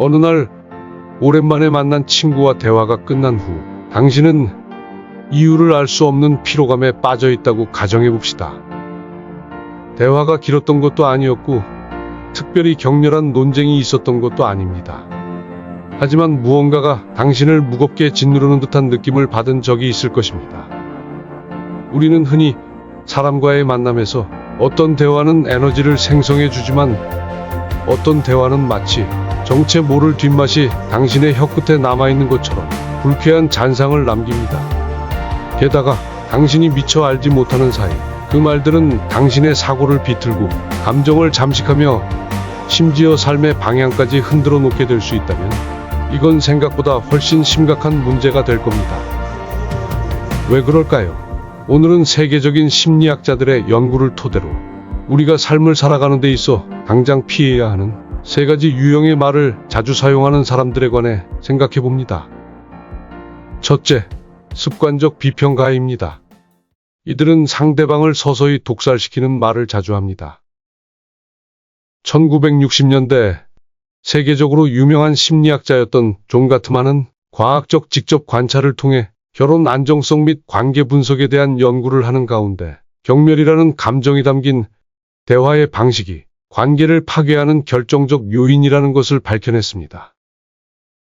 어느 날 오랜만에 만난 친구와 대화가 끝난 후 당신은 이유를 알 수 없는 피로감에 빠져 있다고 가정해 봅시다. 대화가 길었던 것도 아니었고 특별히 격렬한 논쟁이 있었던 것도 아닙니다. 하지만 무언가가 당신을 무겁게 짓누르는 듯한 느낌을 받은 적이 있을 것입니다. 우리는 흔히 사람과의 만남에서 어떤 대화는 에너지를 생성해 주지만 어떤 대화는 마치 정체 모를 뒷맛이 당신의 혀끝에 남아있는 것처럼 불쾌한 잔상을 남깁니다. 게다가 당신이 미처 알지 못하는 사이 그 말들은 당신의 사고를 비틀고 감정을 잠식하며 심지어 삶의 방향까지 흔들어 놓게 될 수 있다면 이건 생각보다 훨씬 심각한 문제가 될 겁니다. 왜 그럴까요? 오늘은 세계적인 심리학자들의 연구를 토대로 우리가 삶을 살아가는 데 있어 당장 피해야 하는 3가지 유형의 말을 자주 사용하는 사람들에 관해 생각해 봅니다. 첫째, 습관적 비평가입니다. 이들은 상대방을 서서히 독살시키는 말을 자주 합니다. 1960년대 세계적으로 유명한 심리학자였던 존 가트만은 과학적 직접 관찰을 통해 결혼 안정성 및 관계 분석에 대한 연구를 하는 가운데 경멸이라는 감정이 담긴 대화의 방식이 관계를 파괴하는 결정적 요인이라는 것을 밝혀냈습니다.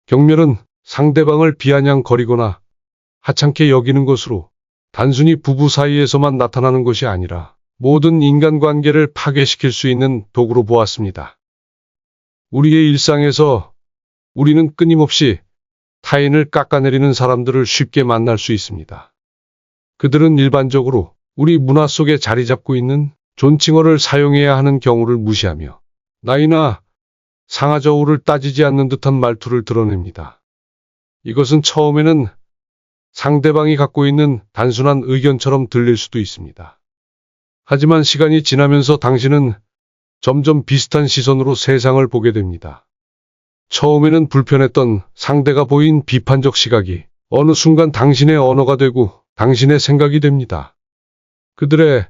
경멸은 상대방을 비아냥거리거나 하찮게 여기는 것으로 단순히 부부 사이에서만 나타나는 것이 아니라 모든 인간관계를 파괴시킬 수 있는 도구로 보았습니다. 우리의 일상에서 우리는 끊임없이 타인을 깎아내리는 사람들을 쉽게 만날 수 있습니다. 그들은 일반적으로 우리 문화 속에 자리 잡고 있는 존칭어를 사용해야 하는 경우를 무시하며 나이나 상하저우를 따지지 않는 듯한 말투를 드러냅니다. 이것은 처음에는 상대방이 갖고 있는 단순한 의견처럼 들릴 수도 있습니다. 하지만 시간이 지나면서 당신은 점점 비슷한 시선으로 세상을 보게 됩니다. 처음에는 불편했던 상대가 보인 비판적 시각이 어느 순간 당신의 언어가 되고 당신의 생각이 됩니다. 그들의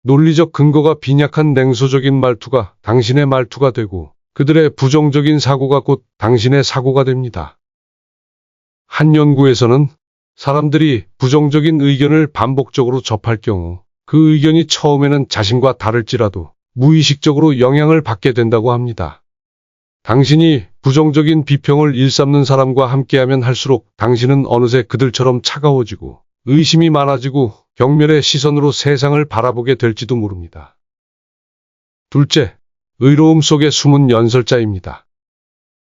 논리적 근거가 빈약한 냉소적인 말투가 당신의 말투가 되고 그들의 부정적인 사고가 곧 당신의 사고가 됩니다. 한 연구에서는 사람들이 부정적인 의견을 반복적으로 접할 경우 그 의견이 처음에는 자신과 다를지라도 무의식적으로 영향을 받게 된다고 합니다. 당신이 부정적인 비평을 일삼는 사람과 함께하면 할수록 당신은 어느새 그들처럼 차가워지고 의심이 많아지고 경멸의 시선으로 세상을 바라보게 될지도 모릅니다. 둘째, 의로움 속에 숨은 연설자입니다.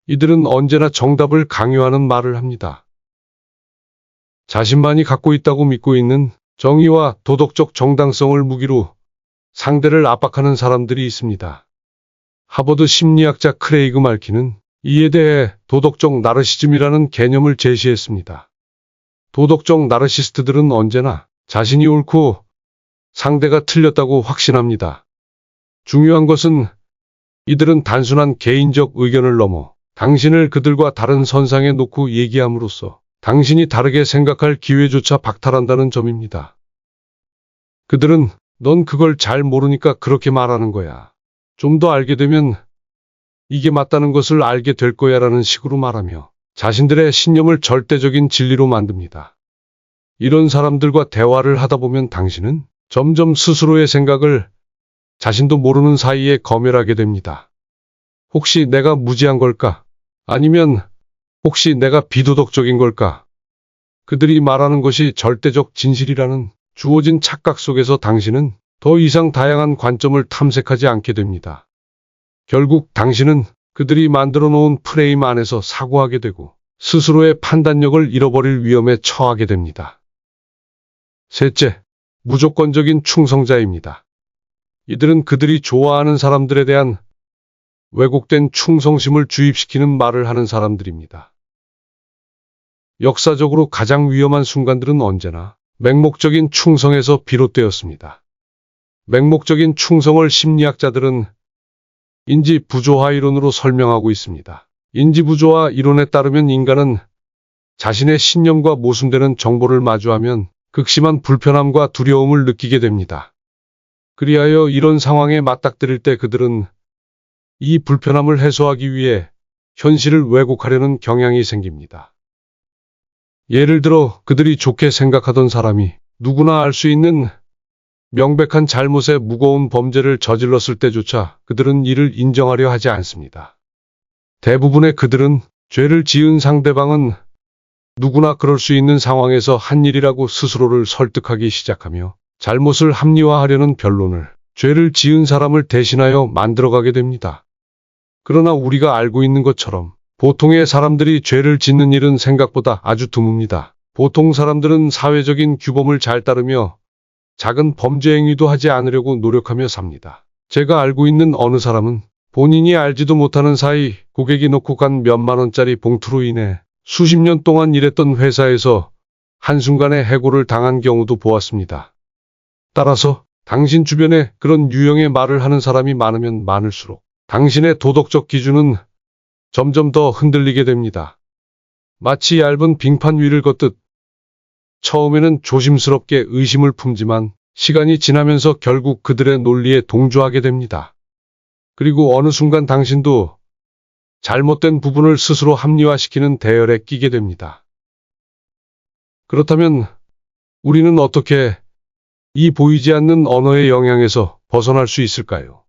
이들은 언제나 정답을 강요하는 말을 합니다. 자신만이 갖고 있다고 믿고 있는 정의와 도덕적 정당성을 무기로 상대를 압박하는 사람들이 있습니다. 하버드 심리학자 크레이그 말키는 이에 대해 도덕적 나르시즘이라는 개념을 제시했습니다. 도덕적 나르시스트들은 언제나 자신이 옳고 상대가 틀렸다고 확신합니다. 중요한 것은 이들은 단순한 개인적 의견을 넘어 당신을 그들과 다른 선상에 놓고 얘기함으로써 당신이 다르게 생각할 기회조차 박탈한다는 점입니다. 그들은 넌 그걸 잘 모르니까 그렇게 말하는 거야. 좀 더 알게 되면 이게 맞다는 것을 알게 될 거야 라는 식으로 말하며 자신들의 신념을 절대적인 진리로 만듭니다. 이런 사람들과 대화를 하다 보면 당신은 점점 스스로의 생각을 자신도 모르는 사이에 검열하게 됩니다. 혹시 내가 무지한 걸까? 아니면 혹시 내가 비도덕적인 걸까? 그들이 말하는 것이 절대적 진실이라는 주어진 착각 속에서 당신은 더 이상 다양한 관점을 탐색하지 않게 됩니다. 결국 당신은 그들이 만들어 놓은 프레임 안에서 사고하게 되고 스스로의 판단력을 잃어버릴 위험에 처하게 됩니다. 셋째, 무조건적인 충성자입니다. 이들은 그들이 좋아하는 사람들에 대한 왜곡된 충성심을 주입시키는 말을 하는 사람들입니다. 역사적으로 가장 위험한 순간들은 언제나 맹목적인 충성에서 비롯되었습니다. 맹목적인 충성을 심리학자들은 인지부조화 이론으로 설명하고 있습니다. 인지부조화 이론에 따르면 인간은 자신의 신념과 모순되는 정보를 마주하면 극심한 불편함과 두려움을 느끼게 됩니다. 그리하여 이런 상황에 맞닥뜨릴 때 그들은 이 불편함을 해소하기 위해 현실을 왜곡하려는 경향이 생깁니다. 예를 들어 그들이 좋게 생각하던 사람이 누구나 알 수 있는 명백한 잘못에 무거운 범죄를 저질렀을 때조차 그들은 이를 인정하려 하지 않습니다. 대부분의 그들은 죄를 지은 상대방은 누구나 그럴 수 있는 상황에서 한 일이라고 스스로를 설득하기 시작하며 잘못을 합리화하려는 변론을 죄를 지은 사람을 대신하여 만들어가게 됩니다. 그러나 우리가 알고 있는 것처럼 보통의 사람들이 죄를 짓는 일은 생각보다 아주 드뭅니다. 보통 사람들은 사회적인 규범을 잘 따르며 작은 범죄 행위도 하지 않으려고 노력하며 삽니다. 제가 알고 있는 어느 사람은 본인이 알지도 못하는 사이 고객이 놓고 간 몇만 원짜리 봉투로 인해 수십 년 동안 일했던 회사에서 한순간에 해고를 당한 경우도 보았습니다. 따라서 당신 주변에 그런 유형의 말을 하는 사람이 많으면 많을수록 당신의 도덕적 기준은 점점 더 흔들리게 됩니다. 마치 얇은 빙판 위를 걷듯 처음에는 조심스럽게 의심을 품지만 시간이 지나면서 결국 그들의 논리에 동조하게 됩니다. 그리고 어느 순간 당신도 잘못된 부분을 스스로 합리화시키는 대열에 끼게 됩니다. 그렇다면 우리는 어떻게 이 보이지 않는 언어의 영향에서 벗어날 수 있을까요?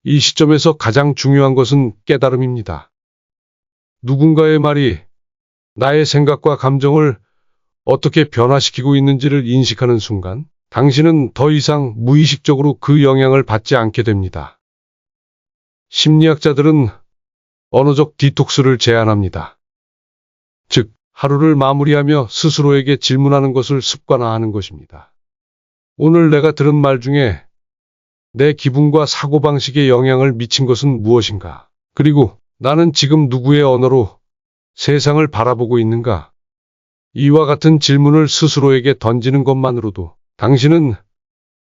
이 시점에서 가장 중요한 것은 깨달음입니다. 누군가의 말이 나의 생각과 감정을 어떻게 변화시키고 있는지를 인식하는 순간 당신은 더 이상 무의식적으로 그 영향을 받지 않게 됩니다. 심리학자들은 언어적 디톡스를 제안합니다. 즉, 하루를 마무리하며 스스로에게 질문하는 것을 습관화하는 것입니다. 오늘 내가 들은 말 중에 내 기분과 사고방식에 영향을 미친 것은 무엇인가? 그리고 나는 지금 누구의 언어로 세상을 바라보고 있는가? 이와 같은 질문을 스스로에게 던지는 것만으로도 당신은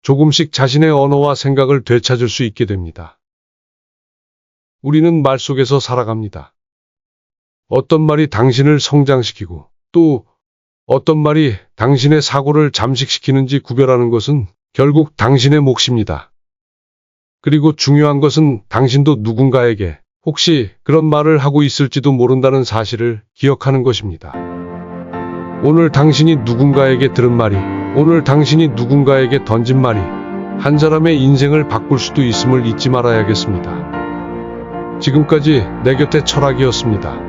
조금씩 자신의 언어와 생각을 되찾을 수 있게 됩니다. 우리는 말 속에서 살아갑니다. 어떤 말이 당신을 성장시키고 또 어떤 말이 당신의 사고를 잠식시키는지 구별하는 것은 결국 당신의 몫입니다. 그리고 중요한 것은 당신도 누군가에게 혹시 그런 말을 하고 있을지도 모른다는 사실을 기억하는 것입니다. 오늘 당신이 누군가에게 들은 말이, 오늘 당신이 누군가에게 던진 말이 한 사람의 인생을 바꿀 수도 있음을 잊지 말아야겠습니다. 지금까지 내 곁의 철학이었습니다.